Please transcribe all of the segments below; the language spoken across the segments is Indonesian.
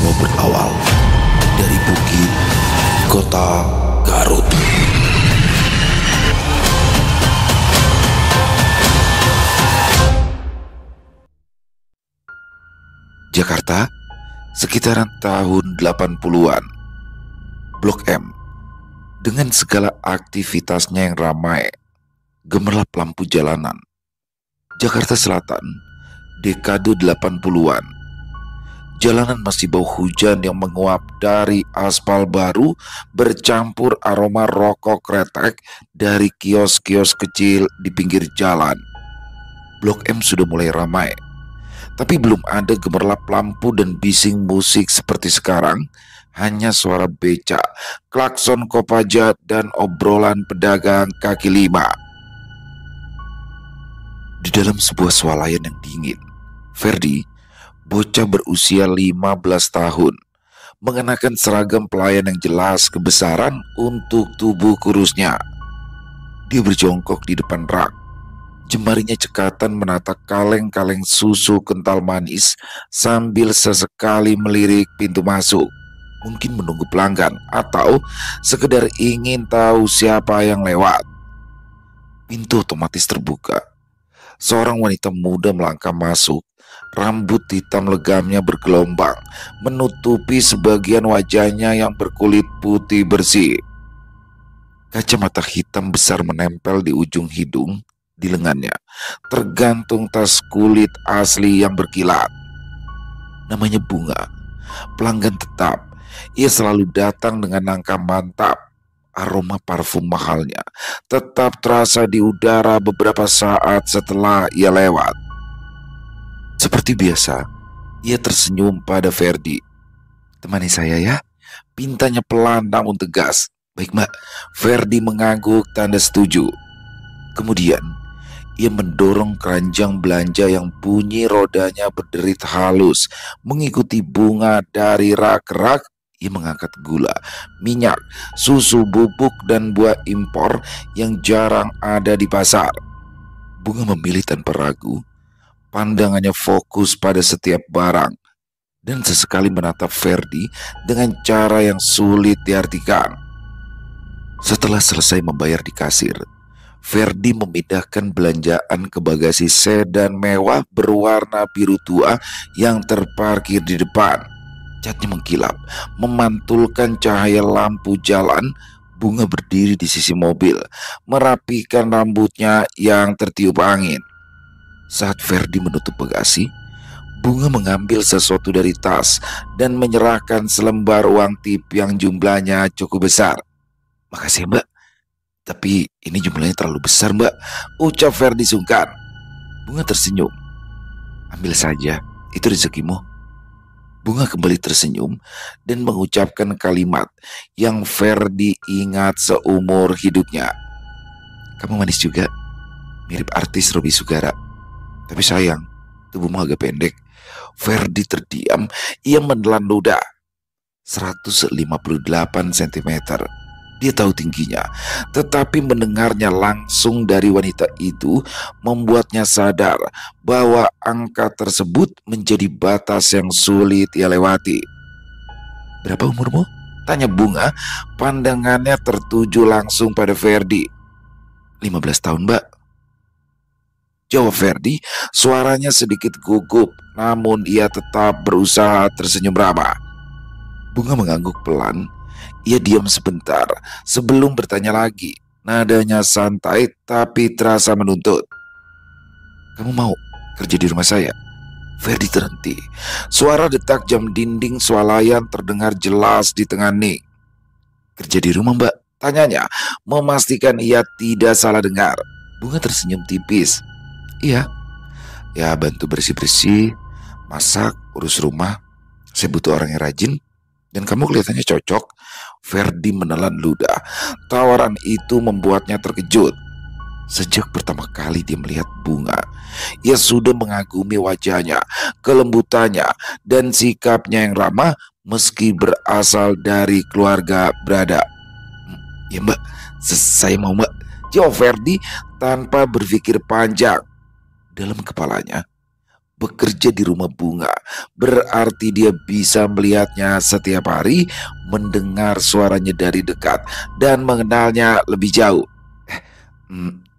semua berawal dari bukit kota Garut. Jakarta, sekitaran tahun 80-an. Blok M, dengan segala aktivitasnya yang ramai, gemerlap lampu jalanan. Jakarta Selatan, dekade 80-an. Jalanan masih bau hujan yang menguap dari aspal baru bercampur aroma rokok kretek dari kios-kios kecil di pinggir jalan. Blok M sudah mulai ramai, tapi belum ada gemerlap lampu dan bising musik seperti sekarang. Hanya suara becak, klakson Kopaja, dan obrolan pedagang kaki lima. Di dalam sebuah swalayan yang dingin, Ferdi, bocah berusia 15 tahun, mengenakan seragam pelayan yang jelas kebesaran untuk tubuh kurusnya. Dia berjongkok di depan rak. Jemarinya cekatan menata kaleng-kaleng susu kental manis sambil sesekali melirik pintu masuk. Mungkin menunggu pelanggan atau sekedar ingin tahu siapa yang lewat. Pintu otomatis terbuka. Seorang wanita muda melangkah masuk. Rambut hitam legamnya bergelombang, menutupi sebagian wajahnya yang berkulit putih bersih. Kacamata hitam besar menempel di ujung hidung. Di lengannya tergantung tas kulit asli yang berkilat. Namanya Bunga, pelanggan tetap. Ia selalu datang dengan angka mantap. Aroma parfum mahalnya tetap terasa di udara beberapa saat setelah ia lewat. Seperti biasa, ia tersenyum pada Ferdi. "Temani saya ya," pintanya pelan namun tegas. "Baik mbak." Ferdi mengangguk tanda setuju. Kemudian ia mendorong keranjang belanja yang bunyi rodanya berderit halus. Mengikuti Bunga dari rak ke rak, ia mengangkat gula, minyak, susu bubuk, dan buah impor yang jarang ada di pasar. Bunga memilih tanpa ragu. Pandangannya fokus pada setiap barang dan sesekali menatap Ferdi dengan cara yang sulit diartikan. Setelah selesai membayar di kasir, Ferdi memindahkan belanjaan ke bagasi sedan mewah berwarna biru tua yang terparkir di depan. Catnya mengkilap, memantulkan cahaya lampu jalan. Bunga berdiri di sisi mobil, merapikan rambutnya yang tertiup angin. Saat Ferdi menutup bagasi, Bunga mengambil sesuatu dari tas dan menyerahkan selembar uang tip yang jumlahnya cukup besar. "Makasih mbak, tapi ini jumlahnya terlalu besar mbak," ucap Ferdi sungkan. Bunga tersenyum. "Ambil saja, itu rezekimu." Bunga kembali tersenyum dan mengucapkan kalimat yang Ferdi ingat seumur hidupnya. "Kamu manis juga, mirip artis Robby Sugara. Tapi sayang, tubuhmu agak pendek." Ferdi terdiam. Ia menelan ludah. 158 cm. Dia tahu tingginya, tetapi mendengarnya langsung dari wanita itu membuatnya sadar bahwa angka tersebut menjadi batas yang sulit ia lewati. "Berapa umurmu?" tanya Bunga. Pandangannya tertuju langsung pada Ferdi. "15 tahun mbak," jawab Ferdi. Suaranya sedikit gugup, namun ia tetap berusaha tersenyum ramah. Bunga mengangguk pelan. Ia diam sebentar sebelum bertanya lagi. Nadanya santai tapi terasa menuntut. "Kamu mau kerja di rumah saya?" Ferdi terhenti. Suara detak jam dinding swalayan terdengar jelas di tengah ning. "Kerja di rumah mbak?" tanyanya, memastikan ia tidak salah dengar. Bunga tersenyum tipis. "Iya, ya bantu bersih-bersih, masak, urus rumah. Saya butuh orang yang rajin. Dan kamu kelihatannya cocok." Ferdi menelan ludah. Tawaran itu membuatnya terkejut. Sejak pertama kali dia melihat Bunga, ia sudah mengagumi wajahnya, kelembutannya, dan sikapnya yang ramah meski berasal dari keluarga berada. "Ya mbak, saya mau mbak," jawab Ferdi tanpa berpikir panjang. Dalam kepalanya, bekerja di rumah bunga, berarti dia bisa melihatnya setiap hari, mendengar suaranya dari dekat, dan mengenalnya lebih jauh.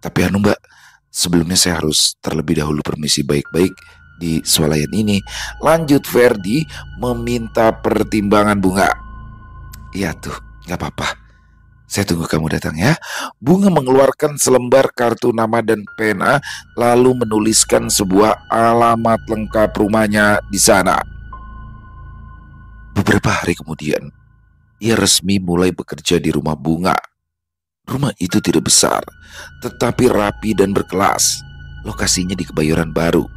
Tapi anu mbak, sebelumnya saya harus terlebih dahulu permisi baik-baik di swalayan ini. Lanjut Ferdi meminta pertimbangan bunga. Iya tuh, gak apa-apa. Saya tunggu kamu datang ya. Bunga mengeluarkan selembar kartu nama dan pena, lalu menuliskan sebuah alamat lengkap rumahnya di sana. Beberapa hari kemudian, ia resmi mulai bekerja di rumah bunga. Rumah itu tidak besar, tetapi rapi dan berkelas. Lokasinya di Kebayoran Baru,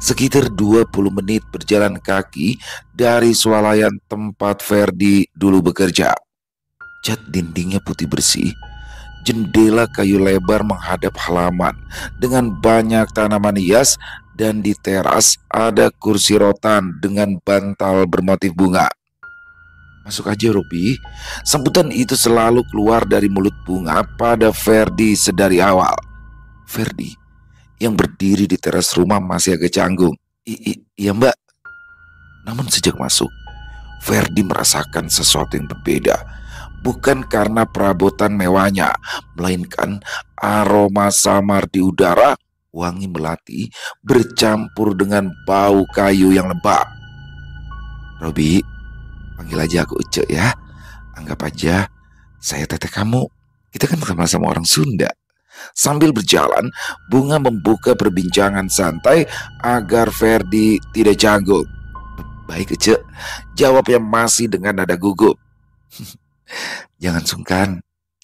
sekitar 20 menit berjalan kaki dari swalayan tempat Ferdi dulu bekerja. Cat dindingnya putih bersih, jendela kayu lebar menghadap halaman dengan banyak tanaman hias, dan di teras ada kursi rotan dengan bantal bermotif bunga. Masuk aja Robi. Sambutan itu selalu keluar dari mulut bunga pada Ferdi sedari awal. Ferdi yang berdiri di teras rumah masih agak canggung. Iya mbak. Namun sejak masuk, Ferdi merasakan sesuatu yang berbeda. Bukan karena perabotan mewahnya, melainkan aroma samar di udara, wangi melati bercampur dengan bau kayu yang lembab. Robi, panggil aja aku Uce ya. Anggap aja saya teteh kamu. Kita kan sama-sama orang Sunda. Sambil berjalan, bunga membuka perbincangan santai agar Ferdi tidak canggung. Baik Uce, jawabnya masih dengan nada gugup. Jangan sungkan,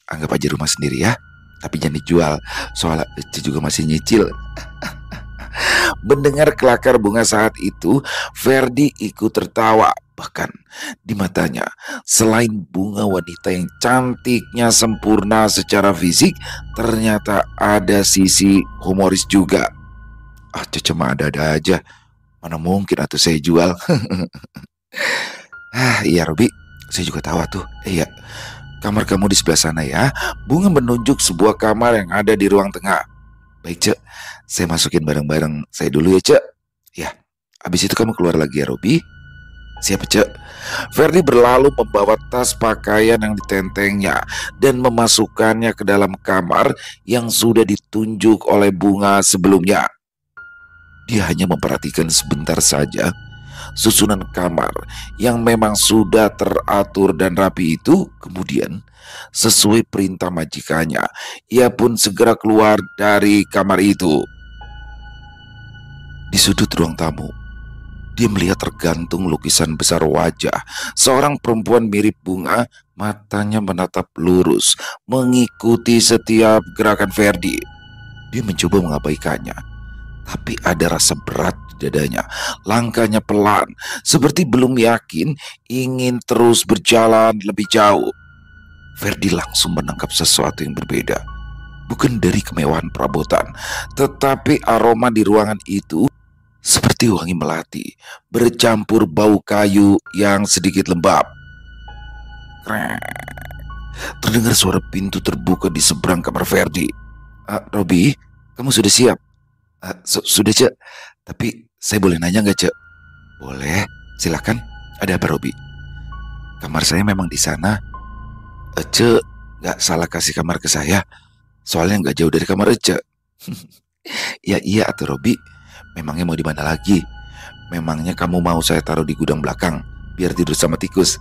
anggap aja rumah sendiri ya. Tapi jangan dijual, soalnya Uce juga masih nyicil. Mendengar kelakar bunga saat itu, Ferdi ikut tertawa. Bahkan di matanya, selain bunga wanita yang cantiknya sempurna secara fisik, ternyata ada sisi humoris juga. Cece mah ada-ada aja. Mana mungkin atuh saya jual. Iya Robi, saya juga tahu tuh. Iya, kamar kamu di sebelah sana ya. Bunga menunjuk sebuah kamar yang ada di ruang tengah. Baik Cek, saya masukin barang-barang saya dulu ya Cek. Ya, habis itu kamu keluar lagi ya Robi. Siap Cek. Ferdi berlalu membawa tas pakaian yang ditentengnya dan memasukkannya ke dalam kamar yang sudah ditunjuk oleh bunga sebelumnya. Dia hanya memperhatikan sebentar saja susunan kamar yang memang sudah teratur dan rapi itu. Kemudian sesuai perintah majikannya, ia pun segera keluar dari kamar itu. Di sudut ruang tamu, dia melihat tergantung lukisan besar wajah seorang perempuan mirip bunga. Matanya menatap lurus, mengikuti setiap gerakan Ferdi. Dia mencoba mengabaikannya, tapi ada rasa berat di dadanya. Langkahnya pelan, seperti belum yakin, ingin terus berjalan lebih jauh. Ferdi langsung menangkap sesuatu yang berbeda. Bukan dari kemewahan perabotan, tetapi aroma di ruangan itu seperti wangi melati bercampur bau kayu yang sedikit lembab. Terdengar suara pintu terbuka di seberang kamar Ferdi. Robi, kamu sudah siap? Sudah Cek. Tapi saya boleh nanya nggak Cek? Boleh, silakan. Ada apa Robi? Kamar saya memang di sana. Cek nggak salah kasih kamar ke saya, soalnya nggak jauh dari kamar Cek. Ya iya atuh Robi. Memangnya mau di mana lagi? Memangnya kamu mau saya taruh di gudang belakang biar tidur sama tikus?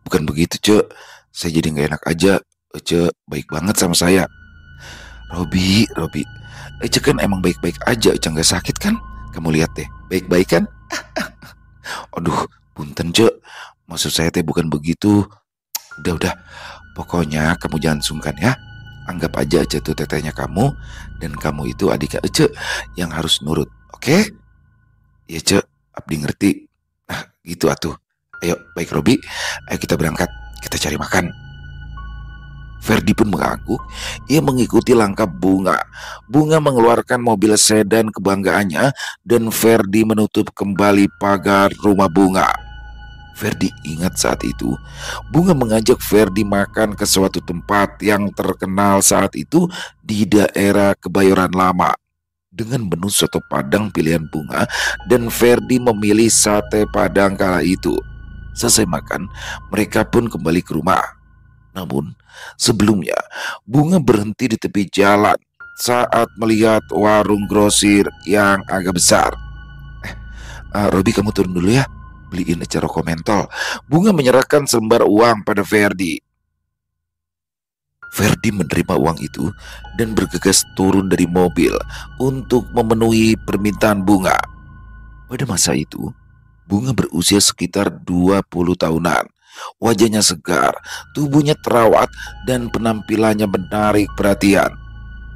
Bukan begitu Cek. Saya jadi nggak enak aja. Cek baik banget sama saya. Robi, Cek kan emang baik-baik aja. Cek nggak sakit kan? Kamu lihat deh, baik-baik kan? Aduh, punten Cek. Maksud saya teh bukan begitu. Udah. Pokoknya kamu jangan sungkan ya. Anggap aja Ece tuh tetehnya kamu, dan kamu itu adiknya Ece yang harus nurut, oke? Ya Ece, abdi ngerti. Nah gitu atuh. Ayo baik Robi, ayo kita berangkat, kita cari makan. Ferdi pun mengangguk. Ia mengikuti langkah bunga. Bunga mengeluarkan mobil sedan kebanggaannya, dan Ferdi menutup kembali pagar rumah bunga. Ferdi ingat saat itu, bunga mengajak Ferdi makan ke suatu tempat yang terkenal saat itu di daerah Kebayoran Lama. dengan menu soto Padang pilihan Bunga, dan Ferdi memilih sate Padang kala itu. Selesai makan, mereka pun kembali ke rumah. Namun, sebelumnya Bunga berhenti di tepi jalan saat melihat warung grosir yang agak besar. Robi, kamu turun dulu ya, beliin acara komentol. Bunga menyerahkan selembar uang pada Ferdi. Ferdi menerima uang itu dan bergegas turun dari mobil untuk memenuhi permintaan Bunga. Pada masa itu, Bunga berusia sekitar 20 tahunan. Wajahnya segar, tubuhnya terawat, dan penampilannya menarik perhatian.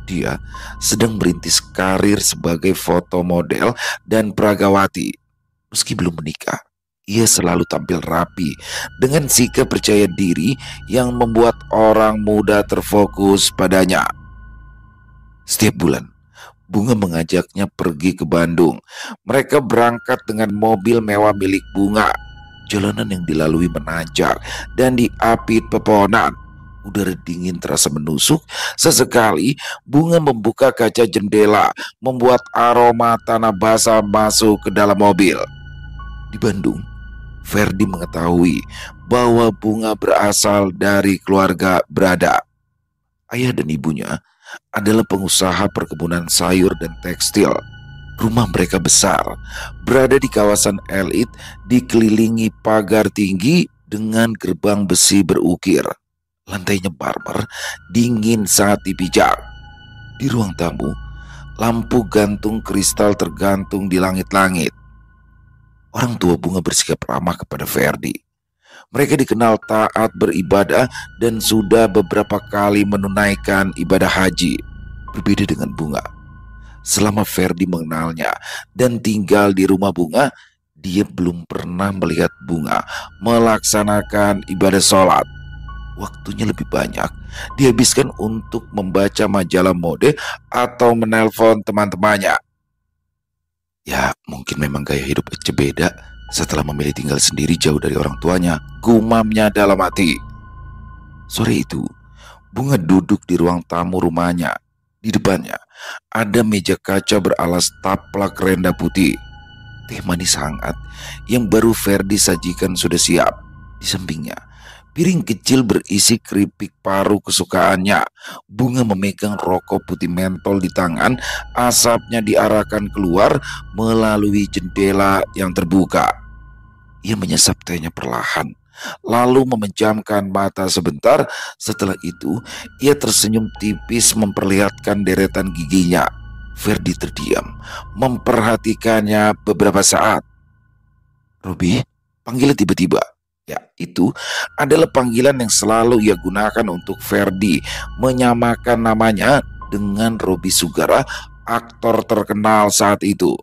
Dia sedang merintis karir sebagai foto model dan peragawati. Meski belum menikah, ia selalu tampil rapi dengan sikap percaya diri yang membuat orang muda terfokus padanya. Setiap bulan, Bunga mengajaknya pergi ke Bandung. Mereka berangkat dengan mobil mewah milik Bunga. Jalanan yang dilalui menanjak dan diapit pepohonan. Udara dingin terasa menusuk. Sesekali Bunga membuka kaca jendela, membuat aroma tanah basah masuk ke dalam mobil. Di Bandung, Ferdi mengetahui bahwa Bunga berasal dari keluarga berada. Ayah dan ibunya adalah pengusaha perkebunan sayur dan tekstil. Rumah mereka besar, berada di kawasan elit, dikelilingi pagar tinggi dengan gerbang besi berukir. Lantainya marmer, dingin saat dipijak. Di ruang tamu, lampu gantung kristal tergantung di langit-langit. Orang tua Bunga bersikap ramah kepada Ferdi. Mereka dikenal taat beribadah dan sudah beberapa kali menunaikan ibadah haji. Berbeda dengan Bunga. Selama Ferdi mengenalnya dan tinggal di rumah Bunga, dia belum pernah melihat Bunga melaksanakan ibadah sholat. Waktunya lebih banyak dihabiskan untuk membaca majalah mode atau menelpon teman-temannya. Ya, mungkin memang gaya hidup Ece beda setelah memilih tinggal sendiri jauh dari orang tuanya, gumamnya dalam hati. Sore itu, Bunga duduk di ruang tamu rumahnya. Di depannya ada meja kaca beralas taplak renda putih. Teh manis hangat yang baru Ferdi sajikan sudah siap. Di sampingnya, piring kecil berisi keripik paru kesukaannya. Bunga memegang rokok putih mentol di tangan. Asapnya diarahkan keluar melalui jendela yang terbuka. Ia menyesap tehnya perlahan, lalu memejamkan mata sebentar. Setelah itu, ia tersenyum tipis memperlihatkan deretan giginya. Ferdi terdiam, memperhatikannya beberapa saat. Robi, panggilan tiba-tiba. Ya, itu adalah panggilan yang selalu ia gunakan untuk Ferdi menyamakan namanya dengan Robi Sugara, aktor terkenal saat itu.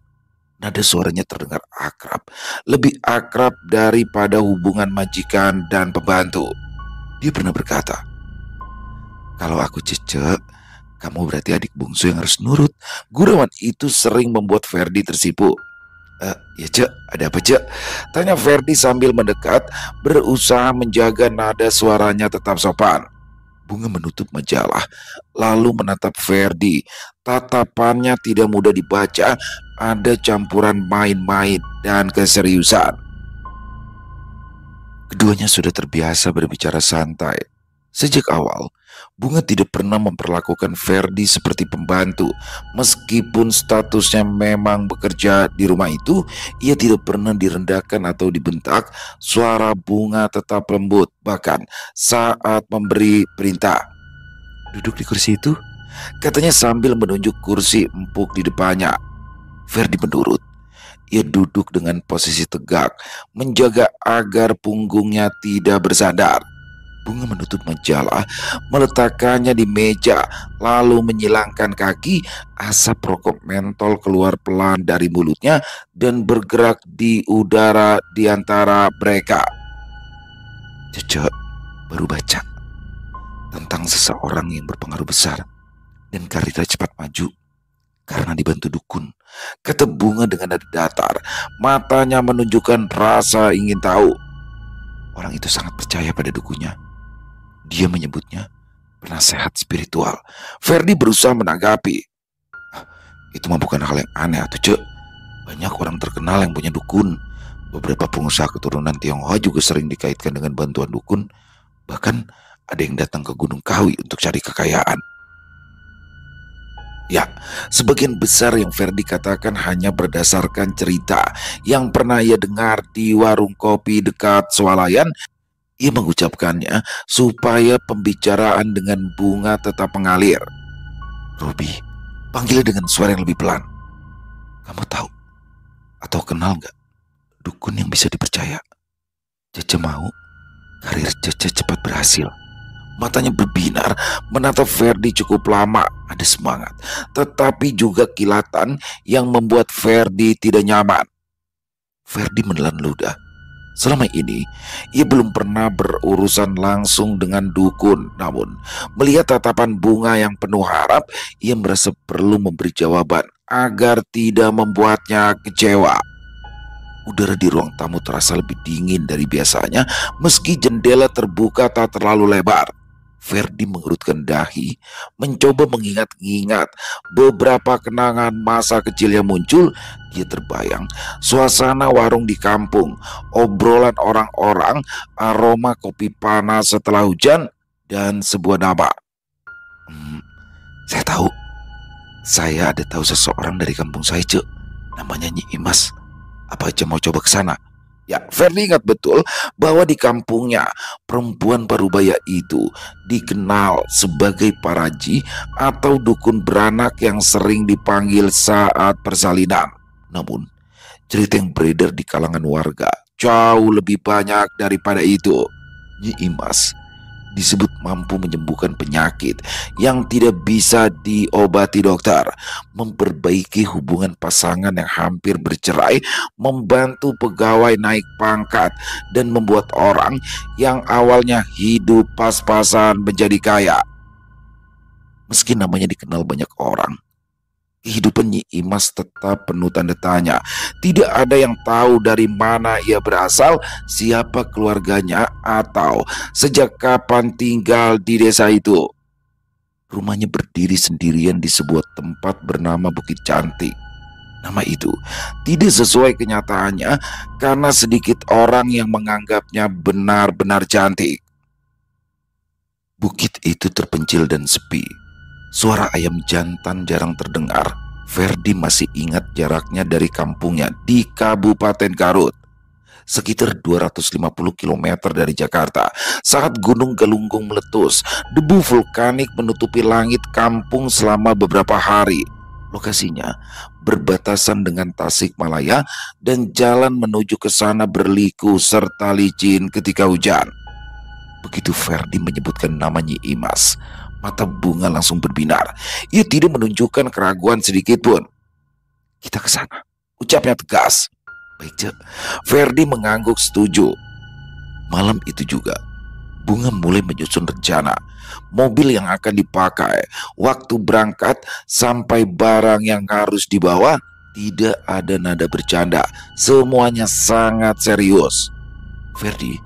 Nada suaranya terdengar akrab, lebih akrab daripada hubungan majikan dan pembantu. Dia pernah berkata, "Kalau aku Cece, kamu berarti adik bungsu yang harus nurut." Gurauan itu sering membuat Ferdi tersipu. Ya Cek, ada apa Cek?" tanya Ferdi sambil mendekat, berusaha menjaga nada suaranya tetap sopan. Bunga menutup majalah, lalu menatap Ferdi. Tatapannya tidak mudah dibaca, ada campuran main-main dan keseriusan. Keduanya sudah terbiasa berbicara santai. Sejak awal, Bunga tidak pernah memperlakukan Ferdi seperti pembantu. Meskipun statusnya memang bekerja di rumah itu, ia tidak pernah direndahkan atau dibentak. Suara Bunga tetap lembut, bahkan saat memberi perintah. "Duduk di kursi itu," katanya sambil menunjuk kursi empuk di depannya. Ferdi menurut. Ia duduk dengan posisi tegak, menjaga agar punggungnya tidak bersandar. Bunga menutup majalah, meletakkannya di meja, lalu menyilangkan kaki. Asap rokok mentol keluar pelan dari mulutnya dan bergerak di udara di antara mereka. "Cece baru baca tentang seseorang yang berpengaruh besar dan karirnya cepat maju karena dibantu dukun," kata Bunga dengan nada datar. Matanya menunjukkan rasa ingin tahu. Orang itu sangat percaya pada dukunnya. Dia menyebutnya penasehat spiritual. Ferdi berusaha menanggapi. Itu mah bukan hal yang aneh atuh, Cek. Banyak orang terkenal yang punya dukun. Beberapa pengusaha keturunan Tionghoa juga sering dikaitkan dengan bantuan dukun. Bahkan ada yang datang ke Gunung Kawi untuk cari kekayaan. Ya, sebagian besar yang Ferdi katakan hanya berdasarkan cerita yang pernah ia dengar di warung kopi dekat swalayan. Ia mengucapkannya supaya pembicaraan dengan Bunga tetap mengalir. Robi, panggil dengan suara yang lebih pelan. Kamu tahu atau kenal gak dukun yang bisa dipercaya? Cece mau karir Cece cepat berhasil. Matanya berbinar, menatap Ferdi cukup lama. Ada semangat, tetapi juga kilatan yang membuat Ferdi tidak nyaman. Ferdi menelan ludah. Selama ini, ia belum pernah berurusan langsung dengan dukun. Namun, melihat tatapan Bunga yang penuh harap, ia merasa perlu memberi jawaban agar tidak membuatnya kecewa. Udara di ruang tamu terasa lebih dingin dari biasanya, meski jendela terbuka tak terlalu lebar. Ferdi mengerutkan dahi, mencoba mengingat-ingat beberapa kenangan masa kecil yang muncul. Dia terbayang suasana warung di kampung, obrolan orang-orang, aroma kopi panas setelah hujan, dan sebuah nama. Saya tahu, saya ada tahu seseorang dari kampung saya, Cek. Namanya Nyi Imas. Apa aja mau coba ke sana? Ya, Ferdi ingat betul bahwa di kampungnya perempuan parubaya itu dikenal sebagai paraji atau dukun beranak yang sering dipanggil saat persalinan. Namun, cerita yang beredar di kalangan warga jauh lebih banyak daripada itu. Nyi Imas disebut mampu menyembuhkan penyakit yang tidak bisa diobati dokter, memperbaiki hubungan pasangan yang hampir bercerai, membantu pegawai naik pangkat, dan membuat orang yang awalnya hidup pas-pasan menjadi kaya. Meski namanya dikenal banyak orang, kehidupan Nyi Imas tetap penuh tanda tanya. Tidak ada yang tahu dari mana ia berasal, siapa keluarganya, atau sejak kapan tinggal di desa itu. Rumahnya berdiri sendirian di sebuah tempat bernama Bukit Cantik. Nama itu tidak sesuai kenyataannya karena sedikit orang yang menganggapnya benar-benar cantik. Bukit itu terpencil dan sepi. Suara ayam jantan jarang terdengar. Ferdi masih ingat jaraknya dari kampungnya di Kabupaten Garut, sekitar 250 km dari Jakarta. Saat Gunung Galunggung meletus, debu vulkanik menutupi langit kampung selama beberapa hari. Lokasinya berbatasan dengan Tasikmalaya dan jalan menuju ke sana berliku serta licin ketika hujan. Begitu Ferdi menyebutkan nama Nyi Imas, mata Bunga langsung berbinar. Ia tidak menunjukkan keraguan sedikit pun. Kita ke sana, ucapnya tegas. Baik, Cek. Ferdi mengangguk setuju. Malam itu juga, Bunga mulai menyusun rencana. Mobil yang akan dipakai, waktu berangkat, sampai barang yang harus dibawa. Tidak ada nada bercanda. Semuanya sangat serius. Ferdi,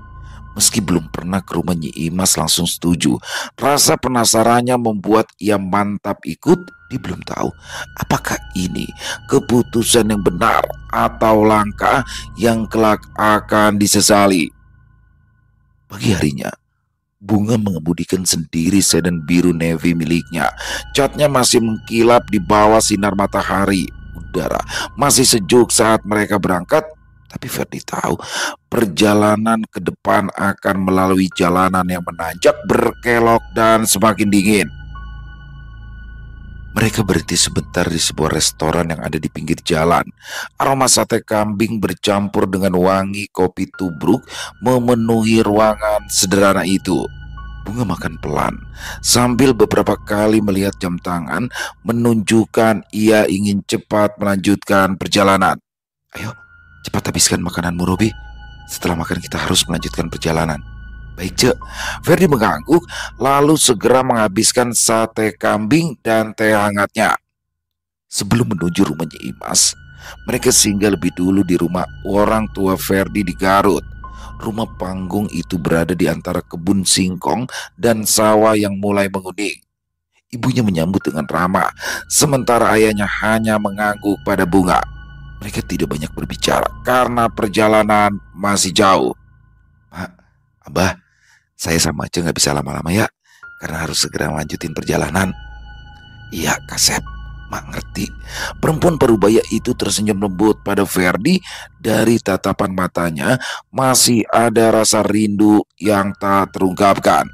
meski belum pernah ke rumah Nyi Imas, langsung setuju. Rasa penasarannya membuat ia mantap ikut. Dia belum tahu apakah ini keputusan yang benar atau langkah yang kelak akan disesali. Pagi harinya, Bunga mengemudikan sendiri sedan biru navy miliknya. Catnya masih mengkilap di bawah sinar matahari. Udara masih sejuk saat mereka berangkat. Tapi Ferdi tahu perjalanan ke depan akan melalui jalanan yang menanjak, berkelok, dan semakin dingin. Mereka berhenti sebentar di sebuah restoran yang ada di pinggir jalan. Aroma sate kambing bercampur dengan wangi kopi tubruk memenuhi ruangan sederhana itu. Bunga makan pelan sambil beberapa kali melihat jam tangan menunjukkan ia ingin cepat melanjutkan perjalanan. Ayo, cepat habiskan makananmu, Robi. Setelah makan kita harus melanjutkan perjalanan. Baik, Cek. Ferdi mengangguk lalu segera menghabiskan sate kambing dan teh hangatnya. Sebelum menuju rumah Nyi Imas, mereka singgah lebih dulu di rumah orang tua Ferdi di Garut. Rumah panggung itu berada di antara kebun singkong dan sawah yang mulai menguning. Ibunya menyambut dengan ramah, sementara ayahnya hanya mengangguk pada Bunga. Mereka tidak banyak berbicara karena perjalanan masih jauh. Mak, Abah, saya sama aja nggak bisa lama-lama ya, karena harus segera lanjutin perjalanan. Iya, Kasep, Mak ngerti. Perempuan parubaya itu tersenyum lembut pada Ferdi. Dari tatapan matanya masih ada rasa rindu yang tak terungkapkan.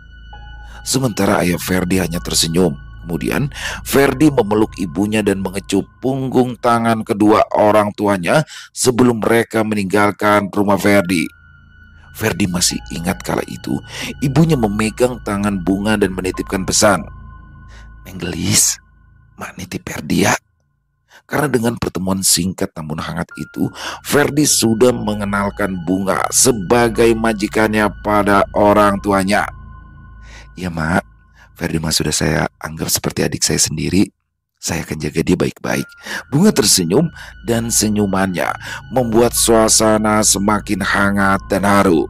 Sementara ayah Ferdi hanya tersenyum. Kemudian Ferdi memeluk ibunya dan mengecup punggung tangan kedua orang tuanya sebelum mereka meninggalkan rumah Ferdi. Ferdi masih ingat kala itu ibunya memegang tangan Bunga dan menitipkan pesan. Menggelis, Mak nitip Ferdi ya. Karena dengan pertemuan singkat namun hangat itu, Ferdi sudah mengenalkan Bunga sebagai majikannya pada orang tuanya. Ya Mak, Ferdi mah sudah saya anggap seperti adik saya sendiri. Saya akan jaga dia baik-baik. Bunga tersenyum dan senyumannya membuat suasana semakin hangat dan haru.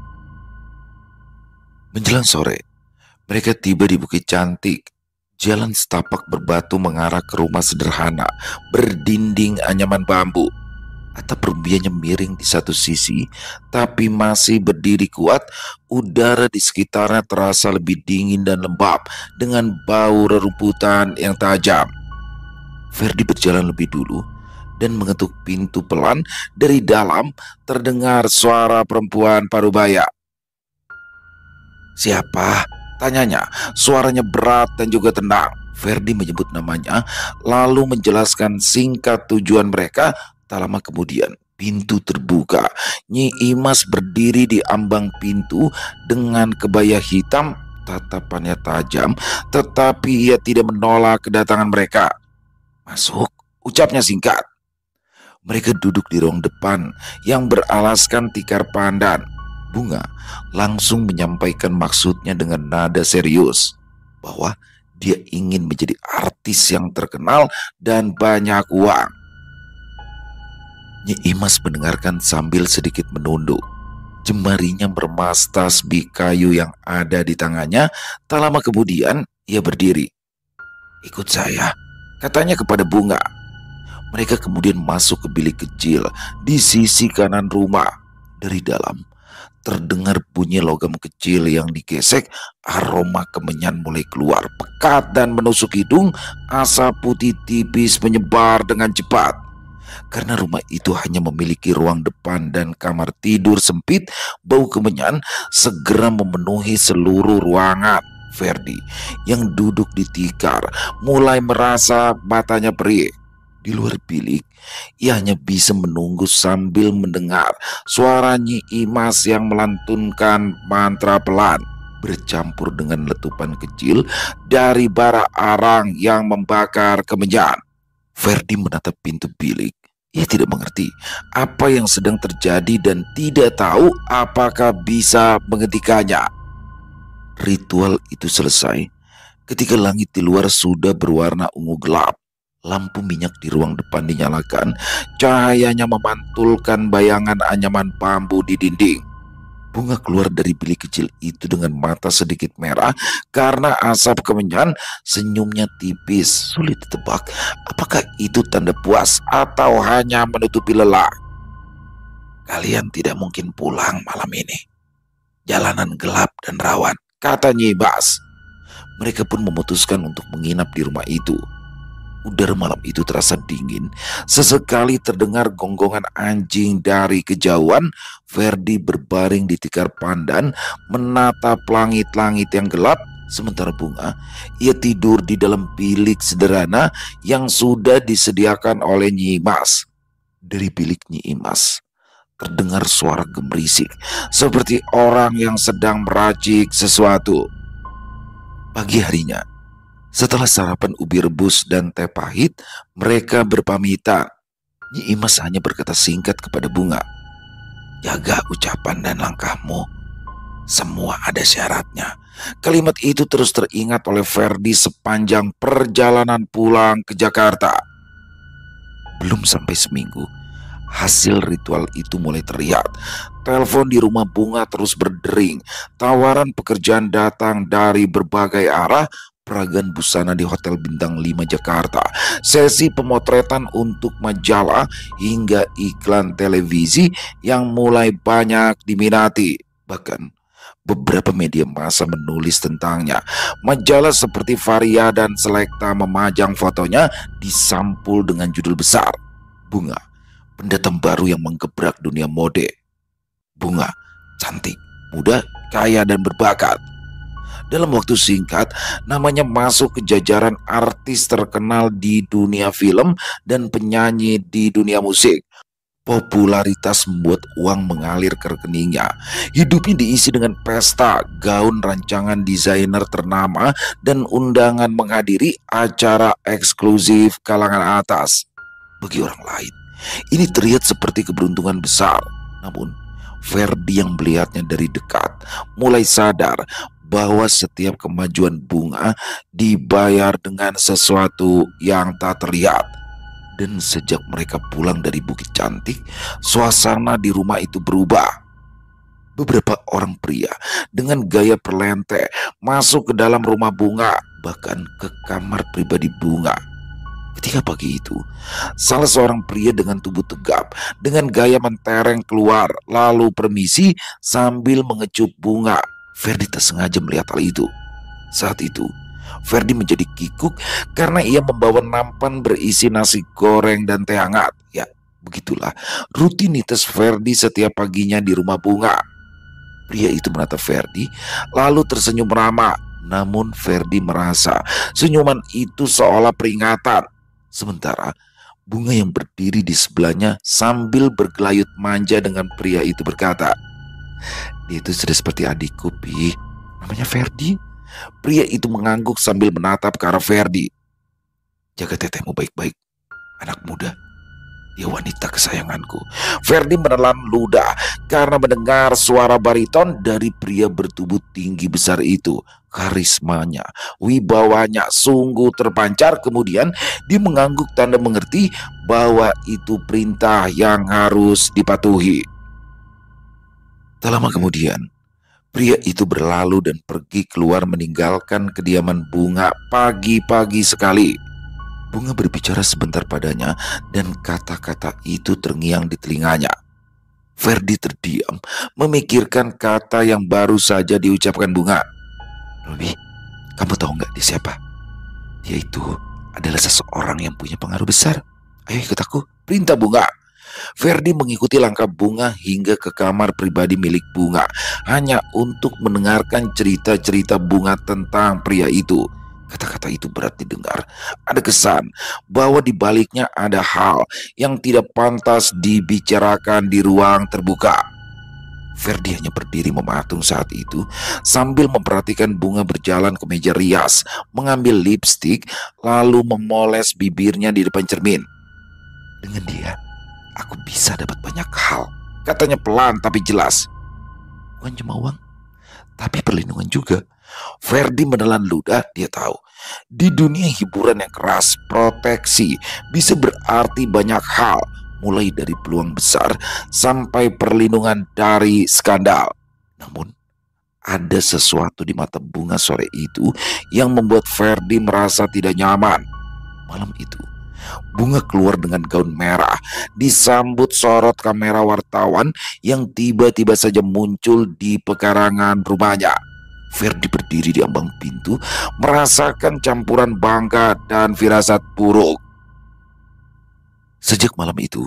Menjelang sore, mereka tiba di Bukit Cantik. Jalan setapak berbatu mengarah ke rumah sederhana berdinding anyaman bambu. Atap rumbianya miring di satu sisi, tapi masih berdiri kuat. Udara di sekitarnya terasa lebih dingin dan lembab dengan bau rerumputan yang tajam. Ferdi berjalan lebih dulu dan mengetuk pintu pelan. Dari dalam terdengar suara perempuan parubaya. Siapa? Tanyanya. Suaranya berat dan juga tenang. Ferdi menyebut namanya, lalu menjelaskan singkat tujuan mereka. Tak lama kemudian, pintu terbuka. Nyi Imas berdiri di ambang pintu dengan kebaya hitam. Tatapannya tajam, tetapi ia tidak menolak kedatangan mereka. Masuk, ucapnya singkat. Mereka duduk di ruang depan yang beralaskan tikar pandan. Bunga langsung menyampaikan maksudnya dengan nada serius, bahwa dia ingin menjadi artis yang terkenal dan banyak uang. Nyi Imas mendengarkan sambil sedikit menunduk. Jemarinya meremas tasbih kayu yang ada di tangannya. Tak lama kemudian ia berdiri. Ikut saya, katanya kepada Bunga. Mereka kemudian masuk ke bilik kecil di sisi kanan rumah. Dari dalam terdengar bunyi logam kecil yang digesek. Aroma kemenyan mulai keluar pekat dan menusuk hidung. Asap putih tipis menyebar dengan cepat. Karena rumah itu hanya memiliki ruang depan dan kamar tidur sempit, bau kemenyan segera memenuhi seluruh ruangan. Ferdi yang duduk di tikar mulai merasa matanya perih. Di luar bilik, ia hanya bisa menunggu sambil mendengar suara Nyi Imas yang melantunkan mantra pelan bercampur dengan letupan kecil dari bara arang yang membakar kemenyan. Ferdi menatap pintu bilik. Ia tidak mengerti apa yang sedang terjadi dan tidak tahu apakah bisa menghentikannya. Ritual itu selesai ketika langit di luar sudah berwarna ungu gelap. Lampu minyak di ruang depan dinyalakan. Cahayanya memantulkan bayangan anyaman bambu di dinding. Bunga keluar dari bilik kecil itu dengan mata sedikit merah karena asap kemenyan. Senyumnya tipis, sulit ditebak apakah itu tanda puas atau hanya menutupi lelah. Kalian tidak mungkin pulang malam ini. Jalanan gelap dan rawan, kata Nyi Bas. Mereka pun memutuskan untuk menginap di rumah itu. Udara malam itu terasa dingin. Sesekali terdengar gonggongan anjing dari kejauhan. Ferdi berbaring di tikar pandan menatap langit-langit yang gelap. Sementara Bunga, ia tidur di dalam bilik sederhana yang sudah disediakan oleh Nyi Imas. Dari bilik Nyi Imas terdengar suara gemerisik seperti orang yang sedang meracik sesuatu. Pagi harinya, setelah sarapan ubi rebus dan teh pahit, mereka berpamitan. Nyi Imas hanya berkata singkat kepada Bunga, jaga ucapan dan langkahmu. Semua ada syaratnya. Kalimat itu terus teringat oleh Ferdi sepanjang perjalanan pulang ke Jakarta. Belum sampai seminggu, hasil ritual itu mulai terlihat. Telepon di rumah Bunga terus berdering. Tawaran pekerjaan datang dari berbagai arah. peragaan busana di Hotel Bintang 5 Jakarta, sesi pemotretan untuk majalah, hingga iklan televisi yang mulai banyak diminati. Bahkan beberapa media massa menulis tentangnya. Majalah seperti Varia dan Selekta memajang fotonya di sampul dengan judul besar, "Bunga, pendatang baru yang menggebrak dunia mode." Bunga cantik, muda, kaya, dan berbakat. Dalam waktu singkat, namanya masuk ke jajaran artis terkenal di dunia film dan penyanyi di dunia musik. Popularitas membuat uang mengalir ke rekeningnya. Hidupnya diisi dengan pesta, gaun rancangan desainer ternama, dan undangan menghadiri acara eksklusif kalangan atas. Bagi orang lain, ini terlihat seperti keberuntungan besar. Namun, Ferdi yang melihatnya dari dekat mulai sadar bahwa setiap kemajuan Bunga dibayar dengan sesuatu yang tak terlihat. Dan sejak mereka pulang dari Bukit Cantik, suasana di rumah itu berubah. Beberapa orang pria dengan gaya perlente masuk ke dalam rumah Bunga, bahkan ke kamar pribadi Bunga. Ketika pagi itu, salah seorang pria dengan tubuh tegap dengan gaya mentereng keluar, lalu permisi sambil mengecup Bunga. Ferdi tak sengaja melihat hal itu. Saat itu, Ferdi menjadi kikuk karena ia membawa nampan berisi nasi goreng dan teh hangat. Ya, begitulah rutinitas Ferdi setiap paginya di rumah Bunga. Pria itu menatap Ferdi, lalu tersenyum ramah. Namun Ferdi merasa senyuman itu seolah peringatan. Sementara Bunga yang berdiri di sebelahnya sambil bergelayut manja dengan pria itu berkata, "Dia itu sudah seperti adikku, Pi. Namanya Ferdi." Pria itu mengangguk sambil menatap ke arah Ferdi. "Jaga tetehmu baik-baik, anak muda. Dia wanita kesayanganku." Ferdi menelan ludah karena mendengar suara bariton dari pria bertubuh tinggi besar itu. Karismanya, wibawanya sungguh terpancar. Kemudian dia mengangguk tanda mengerti bahwa itu perintah yang harus dipatuhi. Tak lama kemudian, pria itu berlalu dan pergi keluar meninggalkan kediaman Bunga pagi-pagi sekali. Bunga berbicara sebentar padanya dan kata-kata itu terngiang di telinganya. Ferdi terdiam memikirkan kata yang baru saja diucapkan Bunga. "Robi, kamu tahu nggak dia siapa? Dia itu adalah seseorang yang punya pengaruh besar. Ayo ikut aku," perintah Bunga. Ferdi mengikuti langkah Bunga hingga ke kamar pribadi milik Bunga, hanya untuk mendengarkan cerita-cerita Bunga tentang pria itu. Kata-kata itu berat didengar. Ada kesan bahwa di baliknya ada hal yang tidak pantas dibicarakan di ruang terbuka. Ferdi hanya berdiri mematung saat itu sambil memperhatikan Bunga berjalan ke meja rias, mengambil lipstik, lalu memoles bibirnya di depan cermin. "Dengan dia, aku bisa dapat banyak hal," katanya pelan tapi jelas. "Bukan cuma uang, tapi perlindungan juga." Ferdi menelan ludah. Dia tahu di dunia hiburan yang keras, proteksi bisa berarti banyak hal, mulai dari peluang besar sampai perlindungan dari skandal. Namun ada sesuatu di mata Bunga sore itu yang membuat Ferdi merasa tidak nyaman. Malam itu Bunga keluar dengan gaun merah, disambut sorot kamera wartawan yang tiba-tiba saja muncul di pekarangan rumahnya. Ferdi berdiri di ambang pintu, merasakan campuran bangga dan firasat buruk. Sejak malam itu,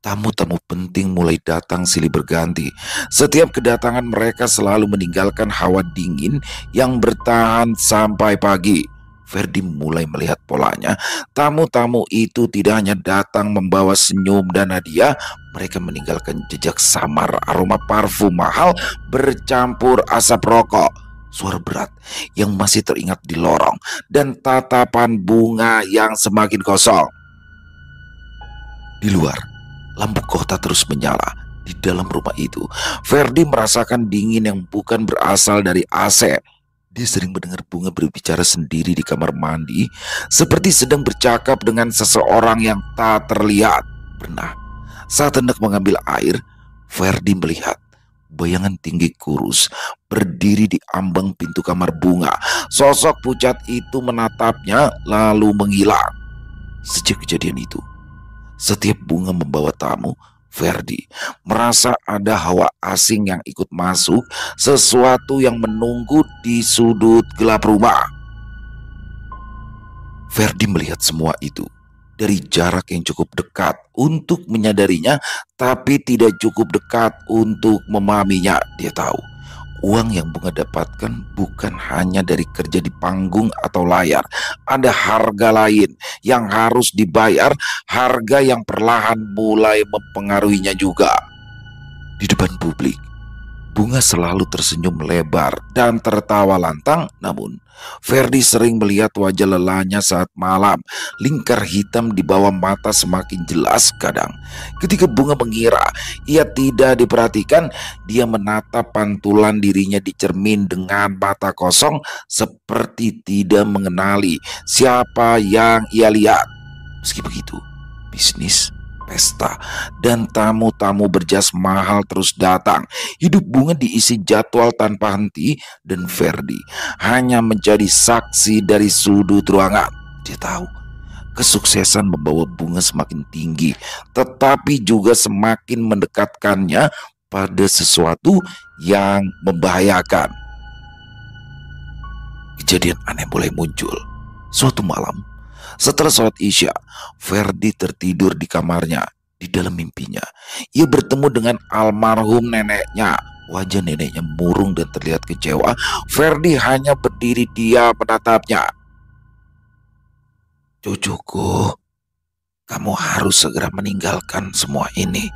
tamu-tamu penting mulai datang silih berganti. Setiap kedatangan mereka selalu meninggalkan hawa dingin yang bertahan sampai pagi. Ferdi mulai melihat polanya. Tamu-tamu itu tidak hanya datang membawa senyum dan hadiah, mereka meninggalkan jejak samar, aroma parfum mahal bercampur asap rokok, suara berat yang masih teringat di lorong, dan tatapan Bunga yang semakin kosong. Di luar, lampu kota terus menyala. Di dalam rumah itu, Ferdi merasakan dingin yang bukan berasal dari AC. Dia sering mendengar Bunga berbicara sendiri di kamar mandi, seperti sedang bercakap dengan seseorang yang tak terlihat. Pernah, saat hendak mengambil air, Ferdi melihat bayangan tinggi kurus berdiri di ambang pintu kamar bunga. Sosok pucat itu menatapnya lalu menghilang. Sejak kejadian itu, setiap bunga membawa tamu, Ferdi merasa ada hawa asing yang ikut masuk, sesuatu yang menunggu di sudut gelap rumah. Ferdi melihat semua itu dari jarak yang cukup dekat untuk menyadarinya, tapi tidak cukup dekat untuk memahaminya. Dia tahu uang yang bunga dapatkan bukan hanya dari kerja di panggung atau layar. Ada harga lain yang harus dibayar, harga yang perlahan mulai mempengaruhinya juga. Di depan publik, bunga selalu tersenyum lebar dan tertawa lantang. Namun Ferdi sering melihat wajah lelahnya saat malam. Lingkar hitam di bawah mata semakin jelas kadang. Ketika bunga mengira ia tidak diperhatikan, dia menatap pantulan dirinya di cermin dengan mata kosong, seperti tidak mengenali siapa yang ia lihat. Meski begitu, bisnis, pesta, dan tamu-tamu berjas mahal terus datang. Hidup bunga diisi jadwal tanpa henti, dan Ferdi hanya menjadi saksi dari sudut ruangan. Dia tahu kesuksesan membawa bunga semakin tinggi, tetapi juga semakin mendekatkannya pada sesuatu yang membahayakan. Kejadian aneh mulai muncul. Suatu malam, setelah sholat Isya, Ferdi tertidur di kamarnya. Di dalam mimpinya, ia bertemu dengan almarhum neneknya. Wajah neneknya murung dan terlihat kecewa. Ferdi hanya berdiri diam menatapnya. "Cucuku, kamu harus segera meninggalkan semua ini.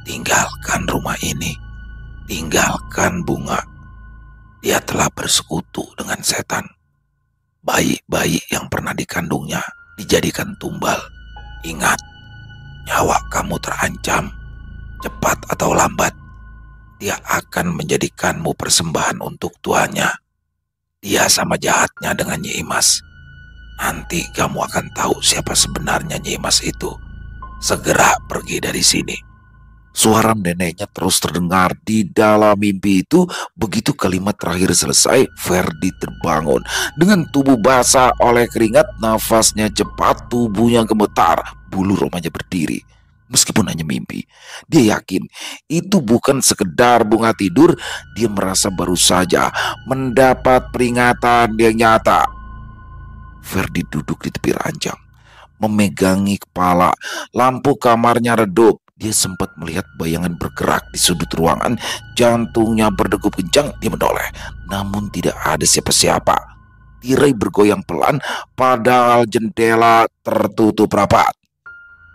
Tinggalkan rumah ini. Tinggalkan bunga. Dia telah bersekutu dengan setan. Bayi-bayi yang pernah dikandungnya dijadikan tumbal. Ingat, nyawa kamu terancam. Cepat atau lambat, dia akan menjadikanmu persembahan untuk tuannya. Dia sama jahatnya dengan Nyi Imas. Nanti kamu akan tahu siapa sebenarnya Nyi Imas itu. Segera pergi dari sini." Suara neneknya terus terdengar di dalam mimpi itu. Begitu kalimat terakhir selesai, Ferdi terbangun. Dengan tubuh basah oleh keringat, nafasnya cepat, tubuhnya gemetar, bulu romanya berdiri. Meskipun hanya mimpi, dia yakin itu bukan sekedar bunga tidur. Dia merasa baru saja mendapat peringatan yang nyata. Ferdi duduk di tepi ranjang, memegangi kepala. Lampu kamarnya redup. Dia sempat melihat bayangan bergerak di sudut ruangan. Jantungnya berdegup kencang. Dia menoleh, namun tidak ada siapa-siapa. Tirai bergoyang pelan, padahal jendela tertutup rapat.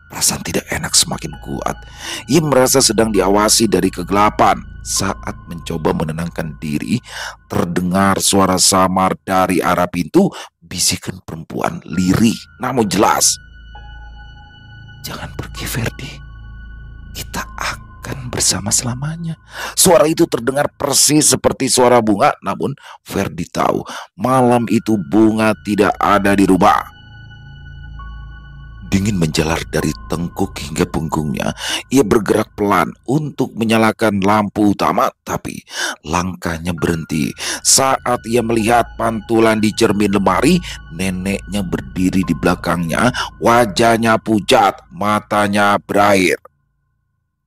Perasaan tidak enak semakin kuat. Ia merasa sedang diawasi dari kegelapan. Saat mencoba menenangkan diri, terdengar suara samar dari arah pintu. Bisikan perempuan lirih namun jelas. "Jangan pergi, Ferdi. Kita akan bersama selamanya." Suara itu terdengar persis seperti suara bunga. Namun Ferdi tahu malam itu bunga tidak ada di rumah. Dingin menjalar dari tengkuk hingga punggungnya. Ia bergerak pelan untuk menyalakan lampu utama, tapi langkahnya berhenti saat ia melihat pantulan di cermin lemari. Neneknya berdiri di belakangnya, wajahnya pucat, matanya berair.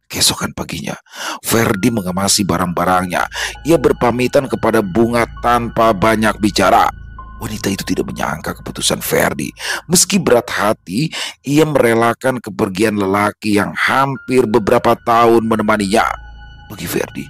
Keesokan paginya, Ferdi mengemasi barang-barangnya. Ia berpamitan kepada bunga tanpa banyak bicara. Wanita itu tidak menyangka keputusan Ferdi. Meski berat hati, ia merelakan kepergian lelaki yang hampir beberapa tahun menemaninya. Bagi Ferdi,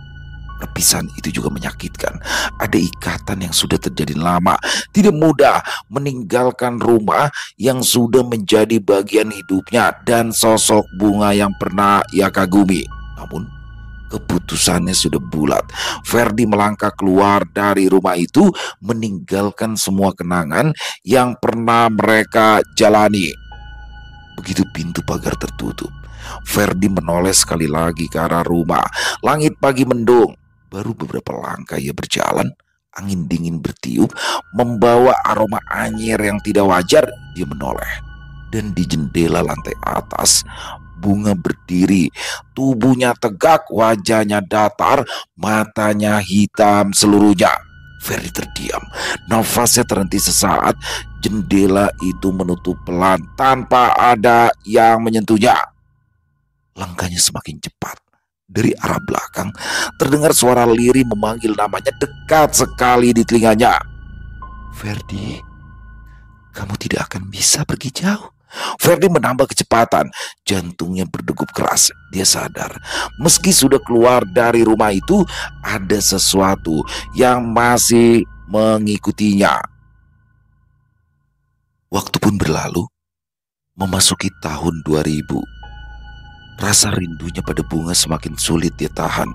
perpisahan itu juga menyakitkan. Ada ikatan yang sudah terjadi lama. Tidak mudah meninggalkan rumah yang sudah menjadi bagian hidupnya dan sosok bunga yang pernah ia kagumi. Namun keputusannya sudah bulat. Ferdi melangkah keluar dari rumah itu, meninggalkan semua kenangan yang pernah mereka jalani. Begitu pintu pagar tertutup, Ferdi menoleh sekali lagi ke arah rumah. Langit pagi mendung. Baru beberapa langkah ia berjalan, angin dingin bertiup, membawa aroma anyir yang tidak wajar. Dia menoleh, dan di jendela lantai atas, Bunga berdiri, tubuhnya tegak, wajahnya datar, matanya hitam seluruhnya. Ferdi terdiam, nafasnya terhenti sesaat. Jendela itu menutup pelan tanpa ada yang menyentuhnya. Langkahnya semakin cepat. Dari arah belakang terdengar suara lirih memanggil namanya dekat sekali di telinganya. Ferdi, kamu tidak akan bisa pergi jauh. Ferdi menambah kecepatan, jantungnya berdegup keras. Dia sadar, meski sudah keluar dari rumah itu, ada sesuatu yang masih mengikutinya. Waktu pun berlalu, memasuki tahun 2000. Rasa rindunya pada Bunga semakin sulit dia tahan.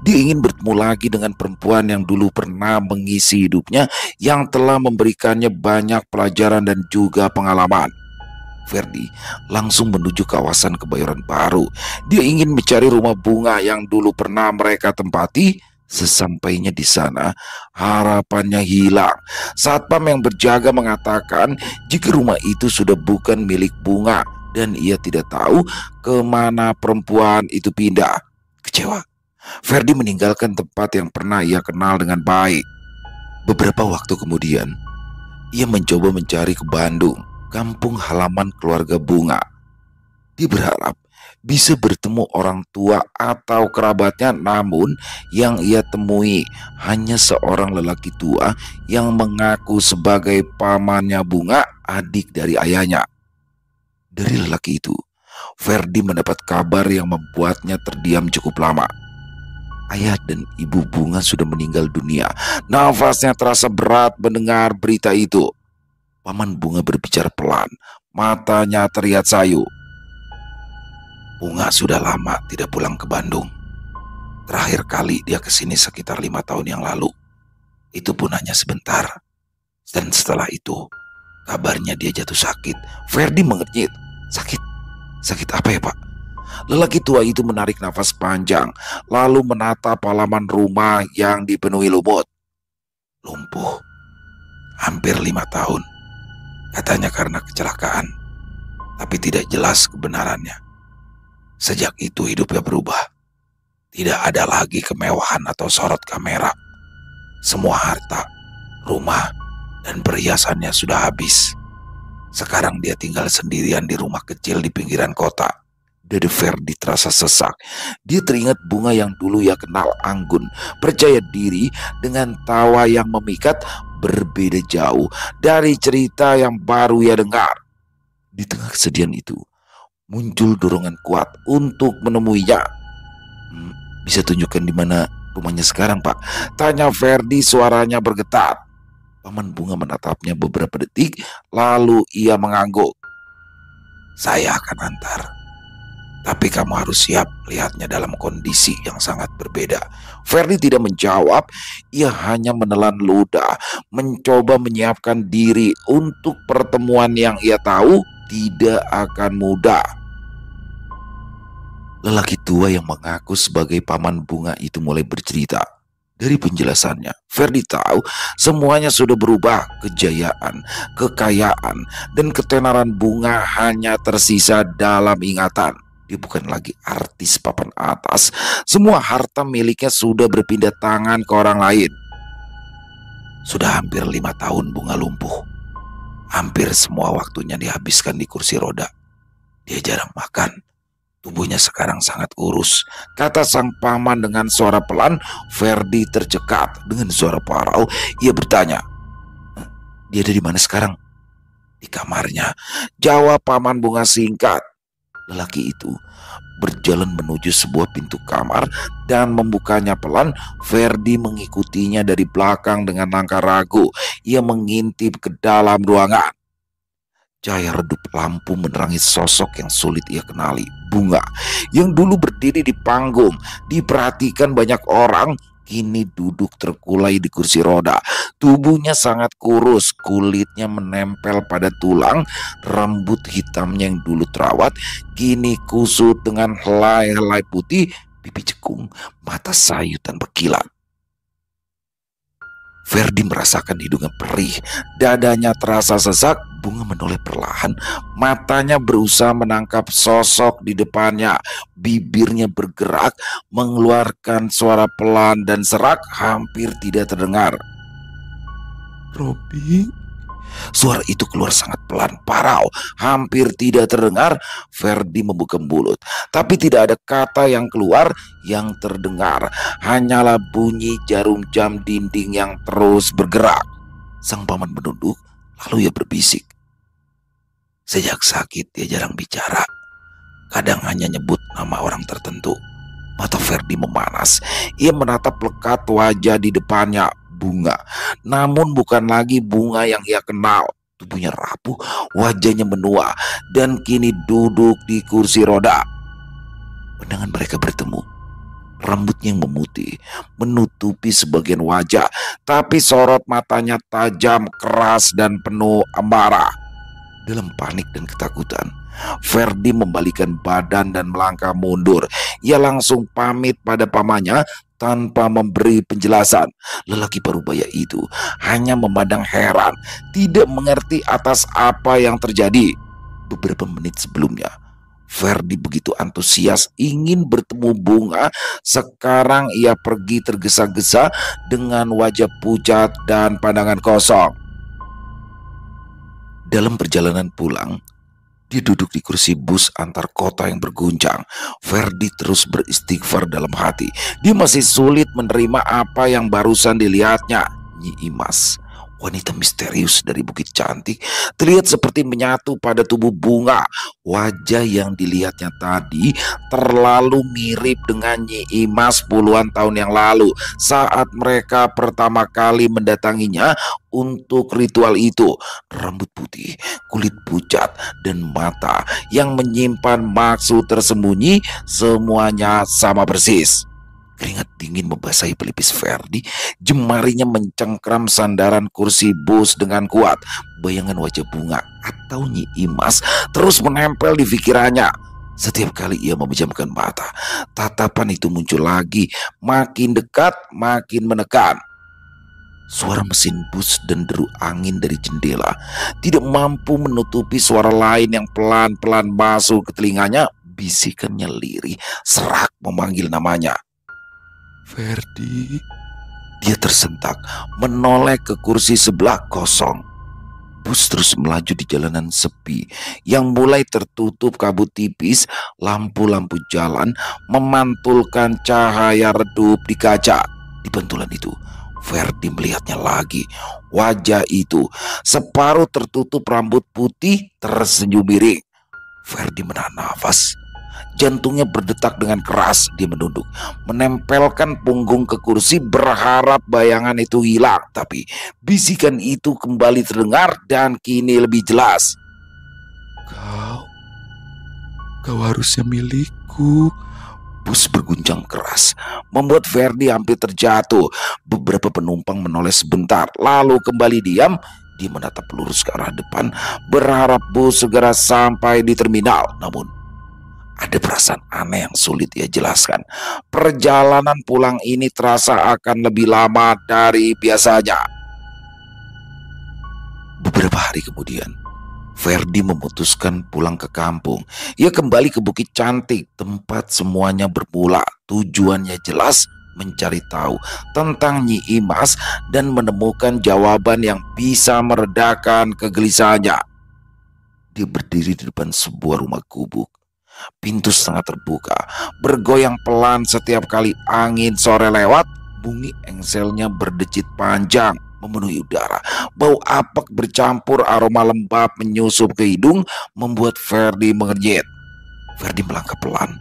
Dia ingin bertemu lagi dengan perempuan yang dulu pernah mengisi hidupnya, yang telah memberikannya banyak pelajaran dan juga pengalaman. Ferdi langsung menuju kawasan Kebayoran Baru. Dia ingin mencari rumah Bunga yang dulu pernah mereka tempati. Sesampainya di sana, harapannya hilang. Satpam yang berjaga mengatakan jika rumah itu sudah bukan milik Bunga dan ia tidak tahu kemana perempuan itu pindah. Kecewa, Ferdi meninggalkan tempat yang pernah ia kenal dengan baik. Beberapa waktu kemudian, ia mencoba mencari ke Bandung, kampung halaman keluarga Bunga. Dia berharap bisa bertemu orang tua atau kerabatnya, namun yang ia temui hanya seorang lelaki tua yang mengaku sebagai pamannya Bunga, adik dari ayahnya. Dari lelaki itu, Ferdi mendapat kabar yang membuatnya terdiam cukup lama. Ayah dan ibu Bunga sudah meninggal dunia. Nafasnya terasa berat mendengar berita itu. Paman Bunga berbicara pelan, matanya terlihat sayu. Bunga sudah lama tidak pulang ke Bandung. Terakhir kali dia kesini sekitar 5 tahun yang lalu. Itu pun hanya sebentar. Dan setelah itu, kabarnya dia jatuh sakit. Ferdi mengernyit. Sakit? Sakit apa ya, Pak? Lelaki tua itu menarik nafas panjang, lalu menatap halaman rumah yang dipenuhi lumut. Lumpuh. Hampir 5 tahun. Katanya karena kecelakaan. Tapi tidak jelas kebenarannya. Sejak itu hidupnya berubah. Tidak ada lagi kemewahan atau sorot kamera. Semua harta, rumah, dan perhiasannya sudah habis. Sekarang dia tinggal sendirian di rumah kecil di pinggiran kota. Dede Ferdi terasa sesak. Dia teringat Bunga yang dulu ia kenal anggun, percaya diri, dengan tawa yang memikat, berbeda jauh dari cerita yang baru ia dengar. Di tengah kesedihan itu, muncul dorongan kuat untuk menemuinya. Bisa tunjukkan di mana rumahnya sekarang, Pak? Tanya Ferdi, suaranya bergetar. Paman Bunga menatapnya beberapa detik, lalu ia mengangguk. Saya akan antar. Tapi kamu harus siap melihatnya dalam kondisi yang sangat berbeda. Ferdi tidak menjawab, ia hanya menelan ludah, mencoba menyiapkan diri untuk pertemuan yang ia tahu tidak akan mudah. Lelaki tua yang mengaku sebagai paman Bunga itu mulai bercerita. Dari penjelasannya, Ferdi tahu semuanya sudah berubah. Kejayaan, kekayaan, dan ketenaran Bunga hanya tersisa dalam ingatan. Dia bukan lagi artis papan atas. Semua harta miliknya sudah berpindah tangan ke orang lain. Sudah hampir 5 tahun Bunga lumpuh. Hampir semua waktunya dihabiskan di kursi roda. Dia jarang makan. Tubuhnya sekarang sangat kurus, kata sang paman dengan suara pelan. Ferdi tercekat. Dengan suara parau, ia bertanya, dia ada di mana sekarang? Di kamarnya, jawab paman Bunga singkat. Lelaki itu berjalan menuju sebuah pintu kamar dan membukanya pelan. Ferdi mengikutinya dari belakang dengan langkah ragu. Ia mengintip ke dalam ruangan. Cahaya redup lampu menerangi sosok yang sulit ia kenali. Bunga yang dulu berdiri di panggung, diperhatikan banyak orang, kini duduk terkulai di kursi roda. Tubuhnya sangat kurus, kulitnya menempel pada tulang. Rambut hitamnya yang dulu terawat kini kusut dengan helai-helai putih. Pipi cekung, mata sayu dan berkilat. Ferdi merasakan hidungnya perih, dadanya terasa sesak. Bunga menoleh perlahan, matanya berusaha menangkap sosok di depannya. Bibirnya bergerak, mengeluarkan suara pelan dan serak hampir tidak terdengar. Robi, Suara itu keluar sangat pelan, parau, hampir tidak terdengar. Ferdi membuka mulut, tapi tidak ada kata yang keluar. Yang terdengar hanyalah bunyi jarum jam dinding yang terus bergerak. Sang paman menunduk, lalu ia berbisik. Sejak sakit dia jarang bicara, kadang hanya nyebut nama orang tertentu. Mata Ferdi memanas, ia menatap lekat wajah di depannya. Bunga, namun bukan lagi bunga yang ia kenal. Tubuhnya rapuh, wajahnya menua, dan kini duduk di kursi roda. Pandangan mereka bertemu. Rambutnya yang memutih menutupi sebagian wajah, tapi sorot matanya tajam, keras, dan penuh amarah. Dalam panik dan ketakutan, Ferdi membalikan badan dan melangkah mundur. Ia langsung pamit pada pamannya tanpa memberi penjelasan. Lelaki parubaya itu hanya memandang heran, tidak mengerti atas apa yang terjadi. Beberapa menit sebelumnya, Ferdi begitu antusias ingin bertemu Bunga. Sekarang ia pergi tergesa-gesa dengan wajah pucat dan pandangan kosong. Dalam perjalanan pulang, dia duduk di kursi bus antar kota yang berguncang. Ferdi terus beristighfar dalam hati. Dia masih sulit menerima apa yang barusan dilihatnya. Nyi Imas, wanita misterius dari Bukit Cantik, terlihat seperti menyatu pada tubuh Bunga. Wajah yang dilihatnya tadi terlalu mirip dengan Nyi Imas puluhan tahun yang lalu saat mereka pertama kali mendatanginya untuk ritual itu. Rambut putih, kulit pucat, dan mata yang menyimpan maksud tersembunyi, semuanya sama persis. Keringat dingin membasahi pelipis Ferdi. Jemarinya mencengkram sandaran kursi bus dengan kuat. Bayangan wajah Bunga atau Nyi Imas terus menempel di pikirannya. Setiap kali ia memejamkan mata, tatapan itu muncul lagi, makin dekat, makin menekan. Suara mesin bus dan deru angin dari jendela tidak mampu menutupi suara lain yang pelan-pelan masuk ke telinganya. Bisikannya lirih, serak memanggil namanya. Ferdi. Dia tersentak, menoleh ke kursi sebelah kosong. Bus terus melaju di jalanan sepi yang mulai tertutup kabut tipis. Lampu-lampu jalan memantulkan cahaya redup di kaca. Di pantulan itu, Ferdi melihatnya lagi. Wajah itu, separuh tertutup rambut putih, tersenyum miring. Ferdi menahan nafas. Jantungnya berdetak dengan keras. Dia menunduk, menempelkan punggung ke kursi, berharap bayangan itu hilang. Tapi bisikan itu kembali terdengar dan kini lebih jelas. Kau harusnya milikku. Bus berguncang keras, membuat Ferdi hampir terjatuh. Beberapa penumpang menoleh sebentar, lalu kembali diam. Dia menatap lurus ke arah depan, berharap bus segera sampai di terminal. Namun ada perasaan aneh yang sulit ia jelaskan. Perjalanan pulang ini terasa akan lebih lama dari biasanya. Beberapa hari kemudian, Ferdi memutuskan pulang ke kampung. Ia kembali ke Bukit Cantik, tempat semuanya bermula. Tujuannya jelas, mencari tahu tentang Nyi Imas dan menemukan jawaban yang bisa meredakan kegelisahannya. Dia berdiri di depan sebuah rumah gubuk. Pintu setengah terbuka, bergoyang pelan setiap kali angin sore lewat. Bunyi engselnya berdecit panjang, memenuhi udara. Bau apek bercampur aroma lembab menyusup ke hidung, membuat Ferdi mengernyit. Ferdi melangkah pelan.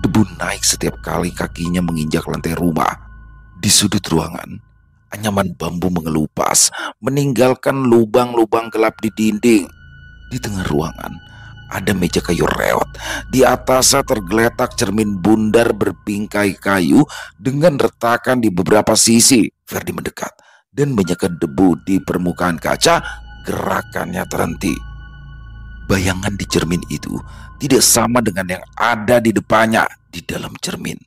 Debu naik setiap kali kakinya menginjak lantai rumah. Di sudut ruangan, anyaman bambu mengelupas, meninggalkan lubang-lubang gelap di dinding. Di tengah ruangan ada meja kayu reot. Di atasnya tergeletak cermin bundar berbingkai kayu dengan retakan di beberapa sisi. Ferdi mendekat dan menyekat debu di permukaan kaca. Gerakannya terhenti. Bayangan di cermin itu tidak sama dengan yang ada di depannya. Di dalam cermin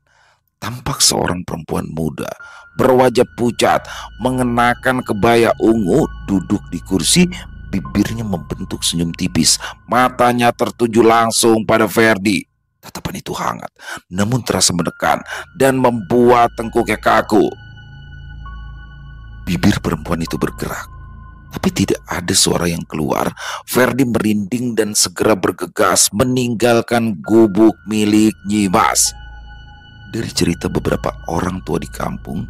tampak seorang perempuan muda berwajah pucat, mengenakan kebaya ungu, duduk di kursi, bibirnya membentuk senyum tipis, matanya tertuju langsung pada Ferdi. Tatapan itu hangat, namun terasa menekan dan membuat tengkuknya kaku. Bibir perempuan itu bergerak, tapi tidak ada suara yang keluar. Ferdi merinding dan segera bergegas meninggalkan gubuk milik Nyi Mas. Dari cerita beberapa orang tua di kampung,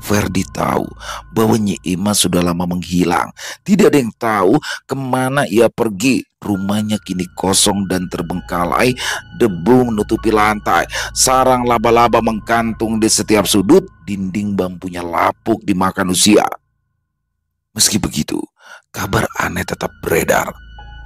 Ferdi tahu bahwa Nyi Imas sudah lama menghilang. Tidak ada yang tahu kemana ia pergi. Rumahnya kini kosong dan terbengkalai. Debu menutupi lantai. Sarang laba-laba mengkantung di setiap sudut. Dinding bambunya lapuk dimakan usia. Meski begitu, kabar aneh tetap beredar.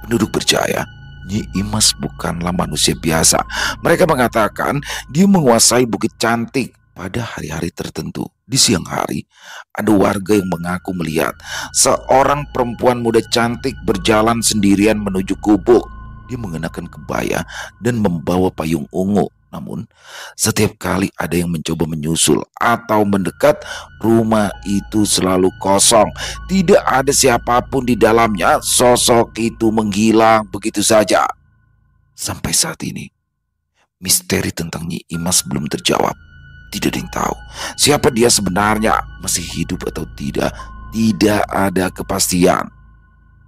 Penduduk percaya Nyi Imas bukanlah manusia biasa. Mereka mengatakan dia menguasai Bukit Cantik pada hari-hari tertentu. Di siang hari, ada warga yang mengaku melihat seorang perempuan muda cantik berjalan sendirian menuju gubuk. Dia mengenakan kebaya dan membawa payung ungu. Namun, setiap kali ada yang mencoba menyusul atau mendekat, rumah itu selalu kosong. Tidak ada siapapun di dalamnya. Sosok itu menghilang begitu saja. Sampai saat ini, misteri tentang Nyi Imas belum terjawab. Tidak ada yang tahu siapa dia sebenarnya, masih hidup atau tidak. Tidak ada kepastian.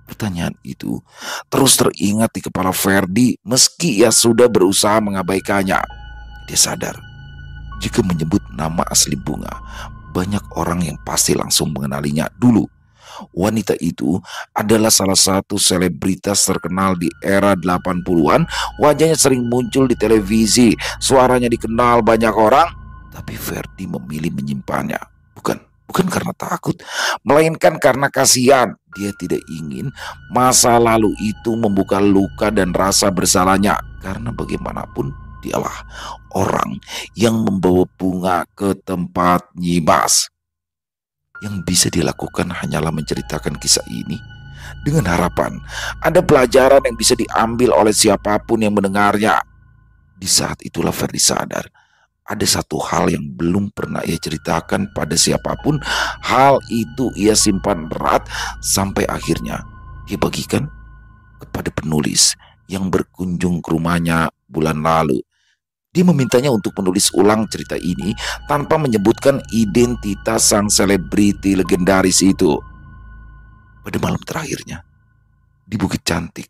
Pertanyaan itu terus teringat di kepala Ferdi meski ia sudah berusaha mengabaikannya. Dia sadar jika menyebut nama asli Bunga, banyak orang yang pasti langsung mengenalinya dulu. Wanita itu adalah salah satu selebritas terkenal di era 80-an. Wajahnya sering muncul di televisi, suaranya dikenal banyak orang. Tapi Ferdi memilih menyimpannya. Bukan karena takut, melainkan karena kasihan. Dia tidak ingin masa lalu itu membuka luka dan rasa bersalahnya. Karena bagaimanapun dialah orang yang membawa Bunga ke tempat Nyi Mas. Yang bisa dilakukan hanyalah menceritakan kisah ini dengan harapan ada pelajaran yang bisa diambil oleh siapapun yang mendengarnya. Di saat itulah Ferdi sadar ada satu hal yang belum pernah ia ceritakan pada siapapun. Hal itu ia simpan erat sampai akhirnya dia bagikan kepada penulis yang berkunjung ke rumahnya bulan lalu. Dia memintanya untuk menulis ulang cerita ini tanpa menyebutkan identitas sang selebriti legendaris itu. Pada malam terakhirnya, di Bukit Cantik,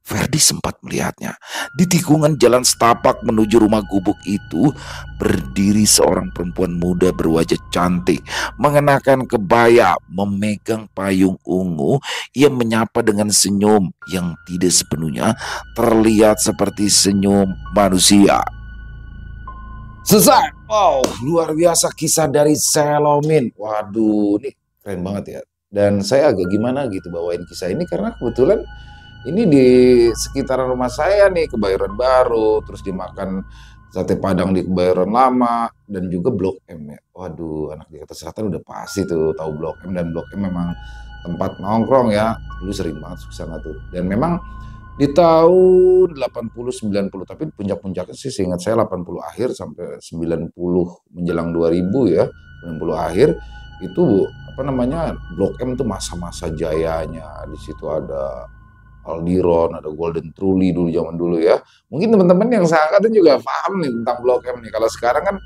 Ferdi sempat melihatnya. Di tikungan jalan setapak menuju rumah gubuk itu, berdiri seorang perempuan muda berwajah cantik, mengenakan kebaya, memegang payung ungu. Ia menyapa dengan senyum yang tidak sepenuhnya terlihat seperti senyum manusia. Selesai. Wow, luar biasa kisah dari Selomin. Waduh, ini keren banget ya. Dan saya agak gimana gitu bawain kisah ini karena kebetulan ini di sekitaran rumah saya nih, Kebayoran Baru, terus dimakan sate Padang di Kebayoran Lama, dan juga Blok M ya. Waduh, anak Jakarta Selatan udah pasti tuh tahu Blok M, dan Blok M memang tempat nongkrong ya. Dulu sering banget ke sana tuh. Dan memang di tahun 80-90, tapi puncak-puncaknya sih seingat saya 80 akhir sampai 90 menjelang 2000 ya, 90 akhir itu apa namanya, Blok M tuh masa-masa jayanya. Di situ ada Aldiron, ada Golden Truly dulu zaman dulu ya. Mungkin teman-teman yang seangkatan juga paham nih tentang Blok M nih. Kalau sekarang kan,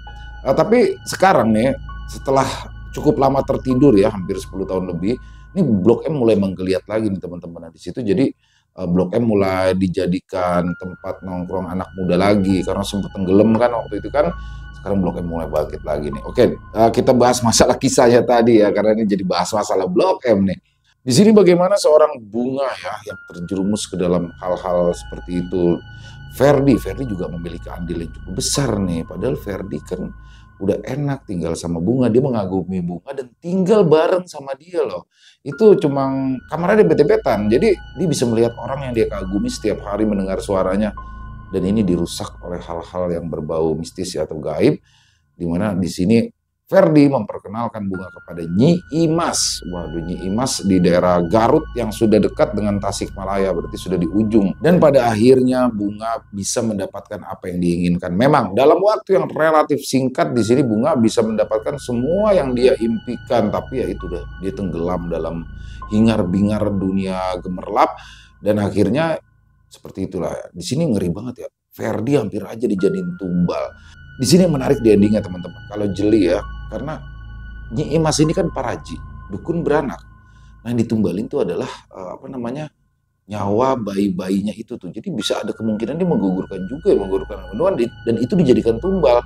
tapi sekarang nih setelah cukup lama tertidur ya, hampir 10 tahun lebih, ini Blok M mulai menggeliat lagi nih teman-teman. Di situ jadi Blok M mulai dijadikan tempat nongkrong anak muda lagi karena sempat tenggelam kan waktu itu kan. Sekarang Blok M mulai bangkit lagi nih. Oke, kita bahas masalah kisahnya tadi ya, karena ini jadi bahas masalah Blok M nih. Di sini bagaimana seorang Bunga ya yang terjerumus ke dalam hal-hal seperti itu. Ferdi juga memiliki andil yang cukup besar nih. Padahal Ferdi kan udah enak tinggal sama Bunga. Dia mengagumi Bunga dan tinggal bareng sama dia loh. Itu cuma kamarnya bete-betan. Jadi dia bisa melihat orang yang dia kagumi setiap hari, mendengar suaranya. Dan ini dirusak oleh hal-hal yang berbau mistis atau gaib. Dimana di sini Ferdi memperkenalkan bunga kepada Nyi Imas. Waduh, Nyi Imas di daerah Garut yang sudah dekat dengan Tasikmalaya, berarti sudah di ujung. Dan pada akhirnya bunga bisa mendapatkan apa yang diinginkan. Memang dalam waktu yang relatif singkat di sini bunga bisa mendapatkan semua yang dia impikan, tapi ya itu dah, dia tenggelam dalam hingar-bingar dunia gemerlap dan akhirnya seperti itulah. Di sini ngeri banget ya. Ferdi hampir aja dijadiin tumbal. Di sini yang menarik di endingnya teman-teman. Kalau jeli ya, karena Nyi Imas ini kan paraji, dukun beranak. Nah yang ditumbalin itu adalah nyawa bayi-bayinya itu tuh. Jadi bisa ada kemungkinan dia menggugurkan juga, menggugurkan kandungan dan itu dijadikan tumbal.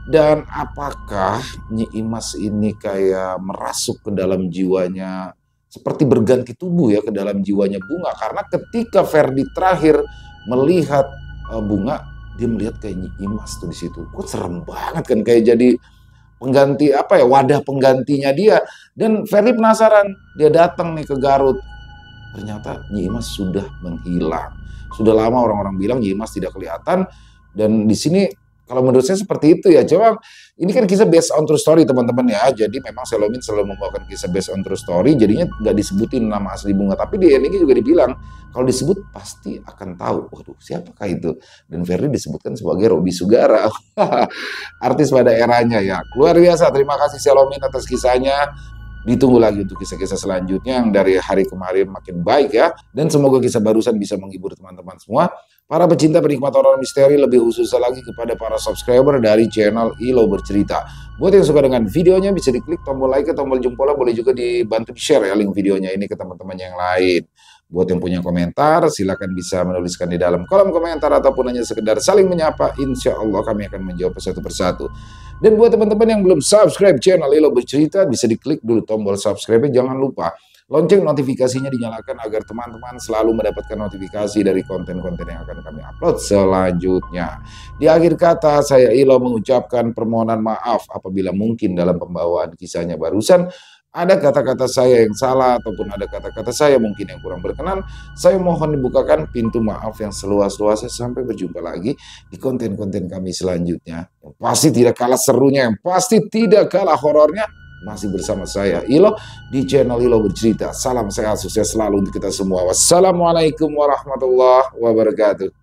Dan apakah Nyi Imas ini kayak merasuk ke dalam jiwanya, seperti berganti tubuh ya ke dalam jiwanya bunga? Karena ketika Ferdi terakhir melihat bunga, dia melihat kayak Nyi Imas tuh di situ. Kok serem banget kan, kayak jadi pengganti wadah penggantinya dia. Dan Ferdi penasaran, dia datang nih ke Garut. Ternyata Nyi Imas sudah menghilang. Sudah lama orang-orang bilang Nyi Imas tidak kelihatan, dan di sini kalau menurut saya seperti itu ya. Coba ini kan kisah based on true story teman-teman ya. Jadi memang Selomin selalu membawakan kisah based on true story. Jadinya nggak disebutin nama asli bunga. Tapi di endingnya juga dibilang kalau disebut pasti akan tahu. Waduh, siapakah itu? Dan Ferdi disebutkan sebagai Robby Sugara. Artis pada eranya ya. Luar biasa. Terima kasih Selomin atas kisahnya. Ditunggu lagi untuk kisah-kisah selanjutnya yang dari hari kemarin makin baik ya. Dan semoga kisah barusan bisa menghibur teman-teman semua. Para pecinta penikmat horor misteri, lebih khususnya lagi kepada para subscriber dari channel Ilo Bercerita. Buat yang suka dengan videonya bisa diklik tombol like, tombol jempolnya, boleh juga dibantu di-share ya link videonya ini ke teman-teman yang lain. Buat yang punya komentar, silakan bisa menuliskan di dalam kolom komentar ataupun hanya sekedar saling menyapa. Insya Allah kami akan menjawab satu persatu. Dan buat teman-teman yang belum subscribe channel Ilo Bercerita, bisa diklik dulu tombol subscribe. Jangan lupa lonceng notifikasinya dinyalakan agar teman-teman selalu mendapatkan notifikasi dari konten-konten yang akan kami upload selanjutnya. Di akhir kata, saya Ilo mengucapkan permohonan maaf apabila mungkin dalam pembawaan kisahnya barusan ada kata-kata saya yang salah ataupun ada kata-kata saya mungkin yang kurang berkenan. Saya mohon dibukakan pintu maaf yang seluas-luasnya. Sampai berjumpa lagi di konten-konten kami selanjutnya. Yang pasti tidak kalah serunya, yang pasti tidak kalah horornya. Masih bersama saya Ilo di channel Ilo Bercerita. Salam sehat, sukses selalu untuk kita semua. Wassalamualaikum warahmatullahi wabarakatuh.